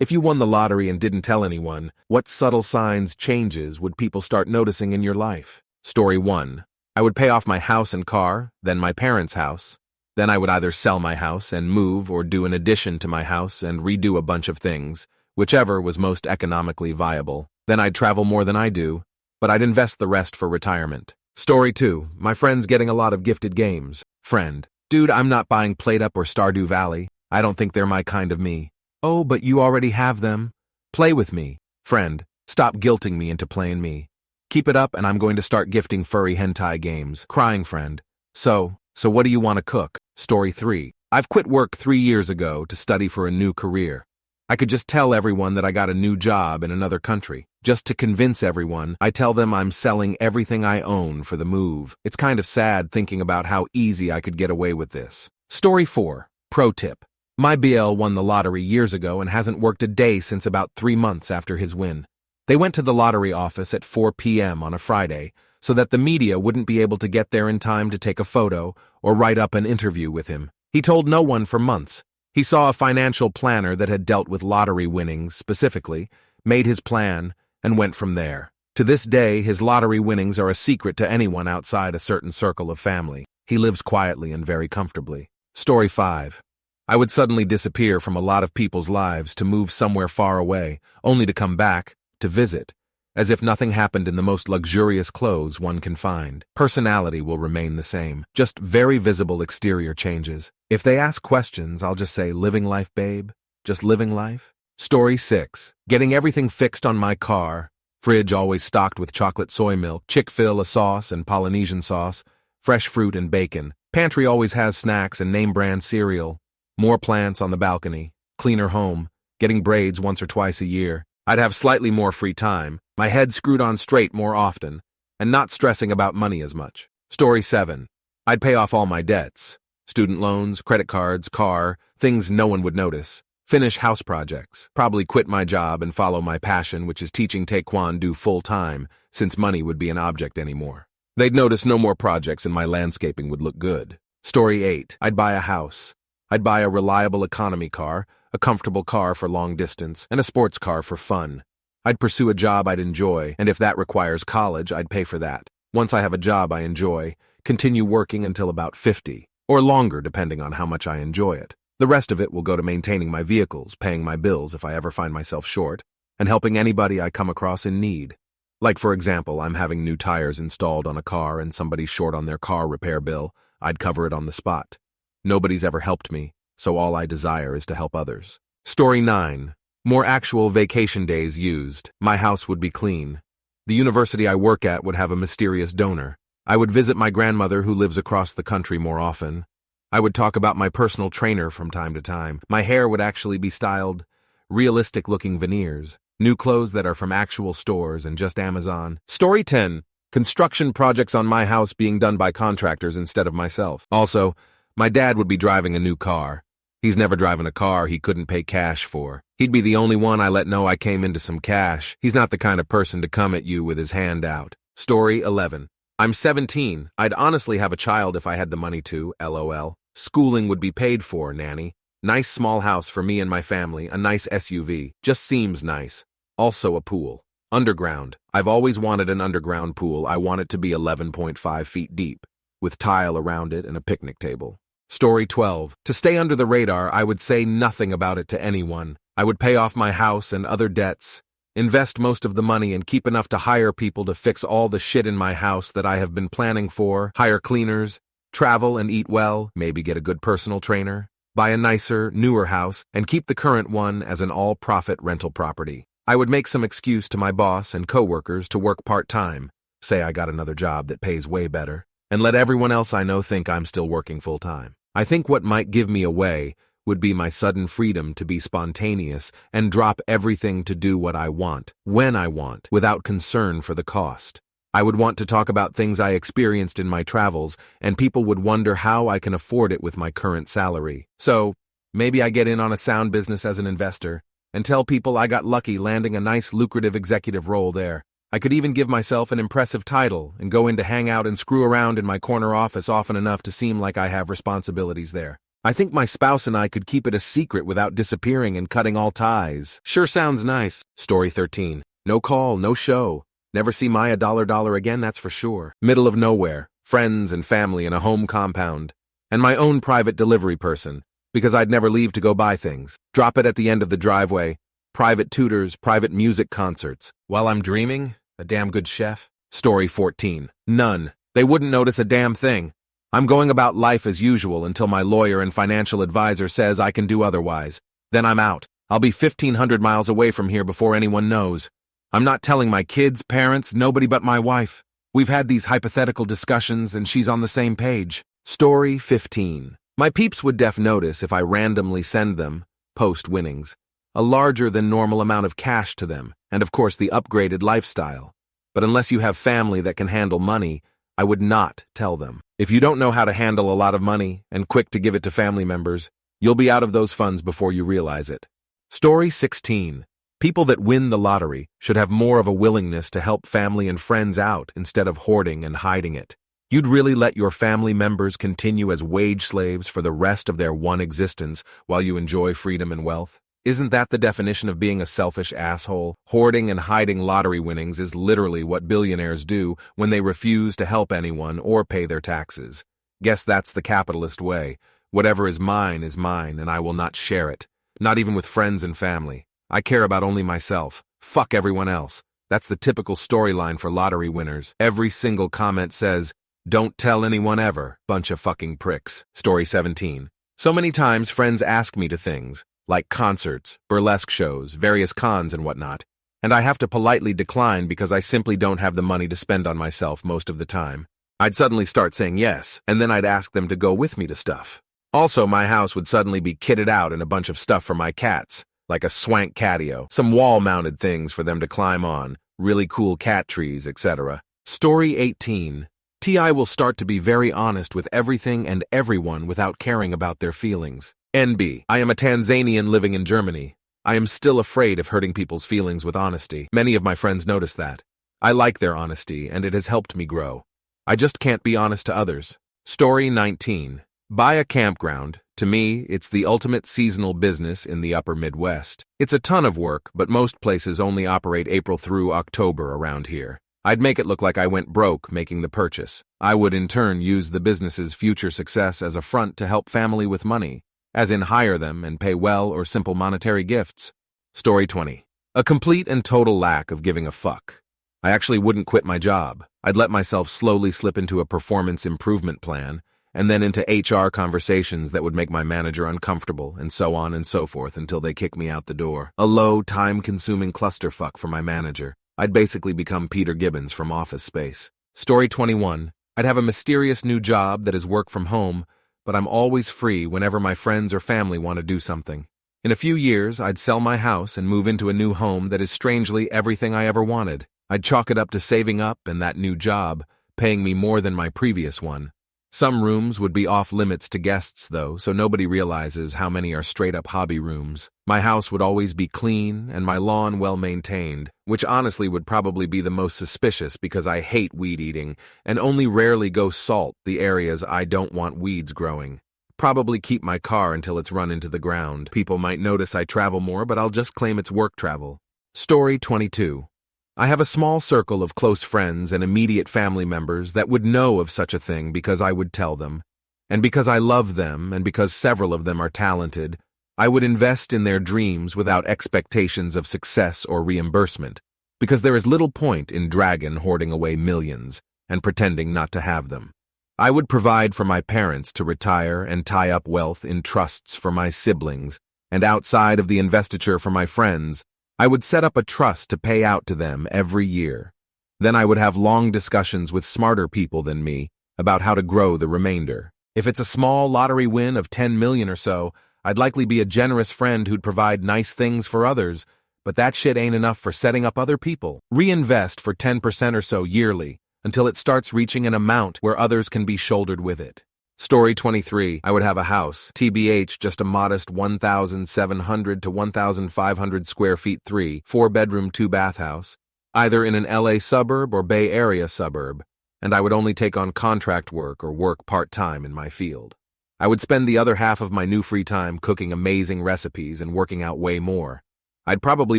If you won the lottery and didn't tell anyone, what subtle signs, changes would people start noticing in your life? Story 1. I would pay off my house and car, then my parents' house. Then I would either sell my house and move or do an addition to my house and redo a bunch of things, whichever was most economically viable. Then I'd travel more than I do, but I'd invest the rest for retirement. Story 2. My friend's getting a lot of gifted games. Friend. Dude, I'm not buying PlateUp or Stardew Valley. I don't think they're my kind of me. Oh, but you already have them. Play with me. Friend. Stop guilting me into playing me. Keep it up and I'm going to start gifting furry hentai games. Crying friend. So what do you want to cook? Story 3. I've quit work 3 years ago to study for a new career. I could just tell everyone that I got a new job in another country. Just to convince everyone, I tell them I'm selling everything I own for the move. It's kind of sad thinking about how easy I could get away with this. Story 4. Pro tip. My BL won the lottery years ago and hasn't worked a day since about 3 months after his win. They went to the lottery office at 4 p.m. on a Friday so that the media wouldn't be able to get there in time to take a photo or write up an interview with him. He told no one for months. He saw a financial planner that had dealt with lottery winnings specifically, made his plan, and went from there. To this day, his lottery winnings are a secret to anyone outside a certain circle of family. He lives quietly and very comfortably. Story 5. I would suddenly disappear from a lot of people's lives to move somewhere far away, only to come back, to visit, as if nothing happened in the most luxurious clothes one can find. Personality will remain the same, just very visible exterior changes. If they ask questions, I'll just say, living life, babe? Just living life? Story 6. Getting everything fixed on my car. Fridge always stocked with chocolate soy milk, Chick-fil-A sauce and Polynesian sauce, fresh fruit and bacon. Pantry always has snacks and name-brand cereal. More plants on the balcony, cleaner home, getting braids once or twice a year. I'd have slightly more free time, my head screwed on straight more often, and not stressing about money as much. Story 7. I'd pay off all my debts. Student loans, credit cards, car, things no one would notice. Finish house projects. Probably quit my job and follow my passion, which is teaching Taekwondo full-time, since money would be an object anymore. They'd notice no more projects and my landscaping would look good. Story 8. I'd buy a house. I'd buy a reliable economy car, a comfortable car for long distance, and a sports car for fun. I'd pursue a job I'd enjoy, and if that requires college, I'd pay for that. Once I have a job I enjoy, continue working until about 50, or longer depending on how much I enjoy it. The rest of it will go to maintaining my vehicles, paying my bills if I ever find myself short, and helping anybody I come across in need. Like for example, I'm having new tires installed on a car and somebody's short on their car repair bill, I'd cover it on the spot. Nobody's ever helped me, so all I desire is to help others. Story 9. More actual vacation days used. My house would be clean. The university I work at would have a mysterious donor. I would visit my grandmother who lives across the country more often. I would talk about my personal trainer from time to time. My hair would actually be styled realistic-looking veneers. New clothes that are from actual stores and just Amazon. Story 10. Construction projects on my house being done by contractors instead of myself. Also, my dad would be driving a new car. He's never driven a car he couldn't pay cash for. He'd be the only one I let know I came into some cash. He's not the kind of person to come at you with his hand out. Story 11. I'm 17. I'd honestly have a child if I had the money to, LOL. Schooling would be paid for, nanny. Nice small house for me and my family, a nice SUV. Just seems nice. Also a pool. Underground. I've always wanted an underground pool. I want it to be 11.5 feet deep, with tile around it and a picnic table. Story 12. To stay under the radar, I would say nothing about it to anyone. I would pay off my house and other debts, invest most of the money and keep enough to hire people to fix all the shit in my house that I have been planning for, hire cleaners, travel and eat well, maybe get a good personal trainer, buy a nicer, newer house, and keep the current one as an all-profit rental property. I would make some excuse to my boss and coworkers to work part-time, say I got another job that pays way better, and let everyone else I know think I'm still working full-time. I think what might give me away would be my sudden freedom to be spontaneous and drop everything to do what I want, when I want, without concern for the cost. I would want to talk about things I experienced in my travels, and people would wonder how I can afford it with my current salary. So, maybe I get in on a sound business as an investor, and tell people I got lucky landing a nice lucrative executive role there. I could even give myself an impressive title and go in to hang out and screw around in my corner office often enough to seem like I have responsibilities there. I think my spouse and I could keep it a secret without disappearing and cutting all ties. Sure sounds nice. Story 13. No call, no show. Never see Maya dollar again, that's for sure. Middle of nowhere, friends and family in a home compound. And my own private delivery person, because I'd never leave to go buy things. Drop it at the end of the driveway. Private tutors, private music concerts. While I'm dreaming, a damn good chef. Story 14. None. They wouldn't notice a damn thing. I'm going about life as usual until my lawyer and financial advisor says I can do otherwise. Then I'm out. I'll be 1,500 miles away from here before anyone knows. I'm not telling my kids, parents, nobody but my wife. We've had these hypothetical discussions and she's on the same page. Story 15. My peeps would notice if I randomly send them, post-winnings, a larger than normal amount of cash to them, and of course the upgraded lifestyle. But unless you have family that can handle money, I would not tell them. If you don't know how to handle a lot of money and quick to give it to family members, you'll be out of those funds before you realize it. Story 16. People that win the lottery should have more of a willingness to help family and friends out instead of hoarding and hiding it. You'd really let your family members continue as wage slaves for the rest of their one existence while you enjoy freedom and wealth? Isn't that the definition of being a selfish asshole? Hoarding and hiding lottery winnings is literally what billionaires do when they refuse to help anyone or pay their taxes. Guess that's the capitalist way. Whatever is mine, and I will not share it. Not even with friends and family. I care about only myself. Fuck everyone else. That's the typical storyline for lottery winners. Every single comment says, "Don't tell anyone ever, bunch of fucking pricks." Story 17. So many times friends ask me to things, like concerts, burlesque shows, various cons and whatnot, and I have to politely decline because I simply don't have the money to spend on myself most of the time. I'd suddenly start saying yes, and then I'd ask them to go with me to stuff. Also, my house would suddenly be kitted out in a bunch of stuff for my cats, like a swank catio, some wall-mounted things for them to climb on, really cool cat trees, etc. Story 18. T.I. will start to be very honest with everything and everyone without caring about their feelings. NB. I am a Tanzanian living in Germany. I am still afraid of hurting people's feelings with honesty. Many of my friends notice that. I like their honesty, and it has helped me grow. I just can't be honest to others. Story 19. Buy a campground. To me, it's the ultimate seasonal business in the upper Midwest. It's a ton of work, but most places only operate April through October around here. I'd make it look like I went broke making the purchase. I would in turn use the business's future success as a front to help family with money, as in hire them and pay well or simple monetary gifts. Story 20. A complete and total lack of giving a fuck. I actually wouldn't quit my job. I'd let myself slowly slip into a performance improvement plan, and then into HR conversations that would make my manager uncomfortable, and so on and so forth until they kick me out the door. A low, time-consuming clusterfuck for my manager. I'd basically become Peter Gibbons from Office Space. Story 21. I'd have a mysterious new job that is work from home, but I'm always free whenever my friends or family want to do something. In a few years, I'd sell my house and move into a new home that is strangely everything I ever wanted. I'd chalk it up to saving up and that new job, paying me more than my previous one. Some rooms would be off limits to guests, though, so nobody realizes how many are straight-up hobby rooms. My house would always be clean and my lawn well-maintained, which honestly would probably be the most suspicious because I hate weed eating and only rarely go salt the areas I don't want weeds growing. Probably keep my car until it's run into the ground. People might notice I travel more, but I'll just claim it's work travel. Story 22. I have a small circle of close friends and immediate family members that would know of such a thing because I would tell them. And because I love them and because several of them are talented, I would invest in their dreams without expectations of success or reimbursement, because there is little point in dragon hoarding away millions and pretending not to have them. I would provide for my parents to retire and tie up wealth in trusts for my siblings, and outside of the investiture for my friends, I would set up a trust to pay out to them every year. Then I would have long discussions with smarter people than me about how to grow the remainder. If it's a small lottery win of 10 million or so, I'd likely be a generous friend who'd provide nice things for others, but that shit ain't enough for setting up other people. Reinvest for 10% or so yearly until it starts reaching an amount where others can be shouldered with it. Story 23. I would have a house, TBH, just a modest 1,700 to 1,500 square feet 4-bedroom 2-bath house, either in an LA suburb or Bay Area suburb, and I would only take on contract work or work part-time in my field. I would spend the other half of my new free time cooking amazing recipes and working out way more. I'd probably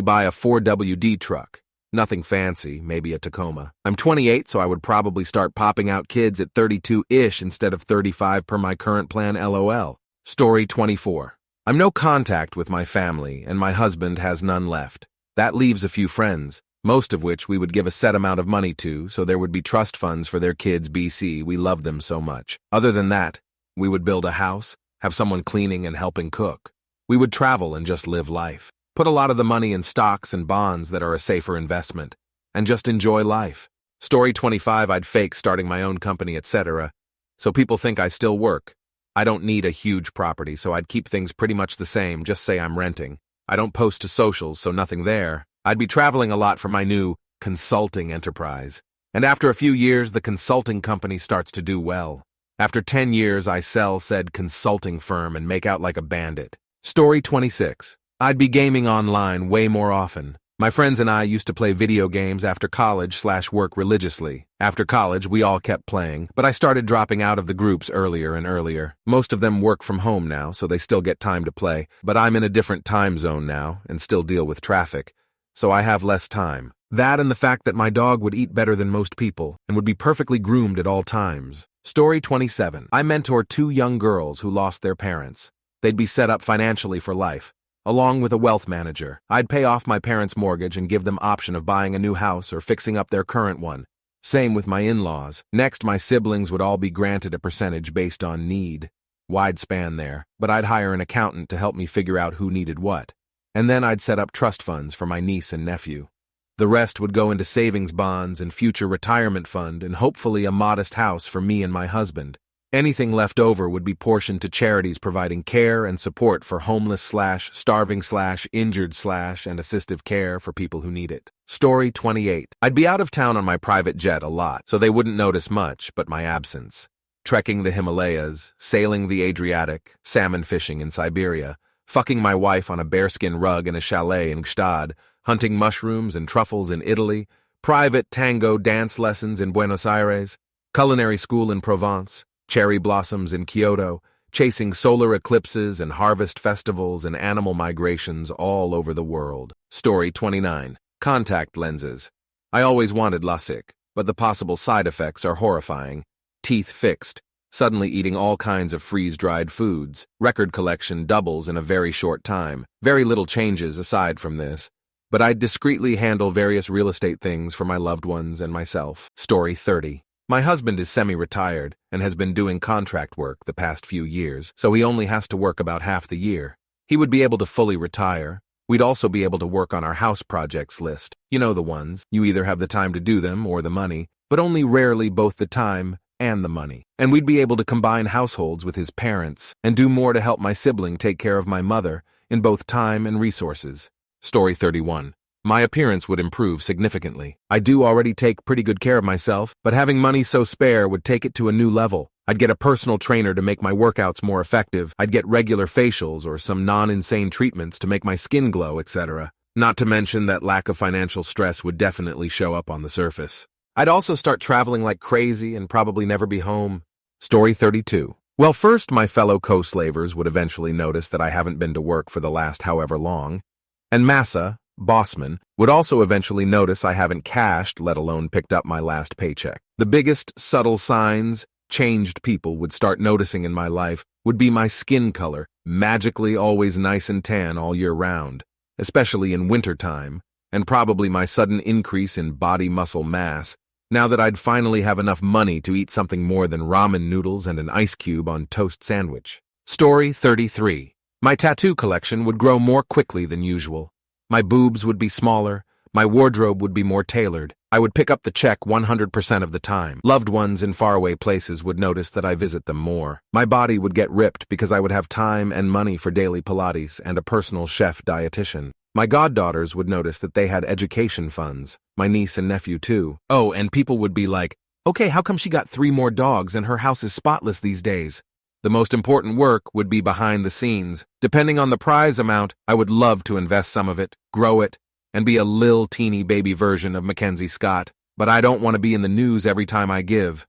buy a 4WD truck. Nothing fancy, maybe a Tacoma. I'm 28, so I would probably start popping out kids at 32-ish instead of 35 per my current plan, LOL. Story 24. I'm no contact with my family, and my husband has none left. That leaves a few friends, most of which we would give a set amount of money to, so there would be trust funds for their kids, BC. We love them so much. Other than that, we would build a house, have someone cleaning and helping cook. We would travel and just live life. Put a lot of the money in stocks and bonds that are a safer investment, and just enjoy life. Story 25. I'd fake starting my own company, etc., so people think I still work. I don't need a huge property, so I'd keep things pretty much the same, just say I'm renting. I don't post to socials, so nothing there. I'd be traveling a lot for my new consulting enterprise. And after a few years, the consulting company starts to do well. After 10 years, I sell said consulting firm and make out like a bandit. Story 26. I'd be gaming online way more often. My friends and I used to play video games after college/work religiously. After college, we all kept playing, but I started dropping out of the groups earlier and earlier. Most of them work from home now, so they still get time to play, but I'm in a different time zone now and still deal with traffic, so I have less time. That and the fact that my dog would eat better than most people and would be perfectly groomed at all times. Story 27. I mentor 2 young girls who lost their parents. They'd be set up financially for life. Along with a wealth manager, I'd pay off my parents' mortgage and give them option of buying a new house or fixing up their current one. Same with my in-laws. Next, my siblings would all be granted a percentage based on need. Wide span there, but I'd hire an accountant to help me figure out who needed what. And then I'd set up trust funds for my niece and nephew. The rest would go into savings bonds and future retirement fund and hopefully a modest house for me and my husband. Anything left over would be portioned to charities providing care and support for homeless/starving/injured/and assistive care for people who need it. Story 28. I'd be out of town on my private jet a lot, so they wouldn't notice much but my absence. Trekking the Himalayas, sailing the Adriatic, salmon fishing in Siberia, fucking my wife on a bearskin rug in a chalet in Gstaad, hunting mushrooms and truffles in Italy, private tango dance lessons in Buenos Aires, culinary school in Provence, cherry blossoms in Kyoto, chasing solar eclipses and harvest festivals and animal migrations all over the world. Story 29. Contact lenses. I always wanted LASIK, but the possible side effects are horrifying. Teeth fixed, suddenly eating all kinds of freeze-dried foods, record collection doubles in a very short time, very little changes aside from this. But I'd discreetly handle various real estate things for my loved ones and myself. Story 30. My husband is semi-retired and has been doing contract work the past few years, so he only has to work about half the year. He would be able to fully retire. We'd also be able to work on our house projects list. You know the ones. You either have the time to do them or the money, but only rarely both the time and the money. And we'd be able to combine households with his parents and do more to help my sibling take care of my mother in both time and resources. Story 31. My appearance would improve significantly. I do already take pretty good care of myself, but having money so spare would take it to a new level. I'd get a personal trainer to make my workouts more effective. I'd get regular facials or some non-insane treatments to make my skin glow, etc. Not to mention that lack of financial stress would definitely show up on the surface. I'd also start traveling like crazy and probably never be home. Story 32. Well, first, my fellow co-slavers would eventually notice that I haven't been to work for the last however long. And Massa, Bossman, would also eventually notice I haven't cashed, let alone picked up my last paycheck. The biggest subtle signs changed people would start noticing in my life would be my skin color, magically always nice and tan all year round, especially in wintertime, and probably my sudden increase in body muscle mass, now that I'd finally have enough money to eat something more than ramen noodles and an ice cube on toast sandwich. Story 33. My tattoo collection would grow more quickly than usual. My boobs would be smaller, my wardrobe would be more tailored. I would pick up the check 100% of the time. Loved ones in faraway places would notice that I visit them more. My body would get ripped because I would have time and money for daily Pilates and a personal chef dietitian. My goddaughters would notice that they had education funds, my niece and nephew too. Oh, and people would be like, okay, how come she got 3 more dogs and her house is spotless these days? The most important work would be behind the scenes. Depending on the prize amount, I would love to invest some of it, grow it, and be a lil teeny baby version of Mackenzie Scott. But I don't want to be in the news every time I give.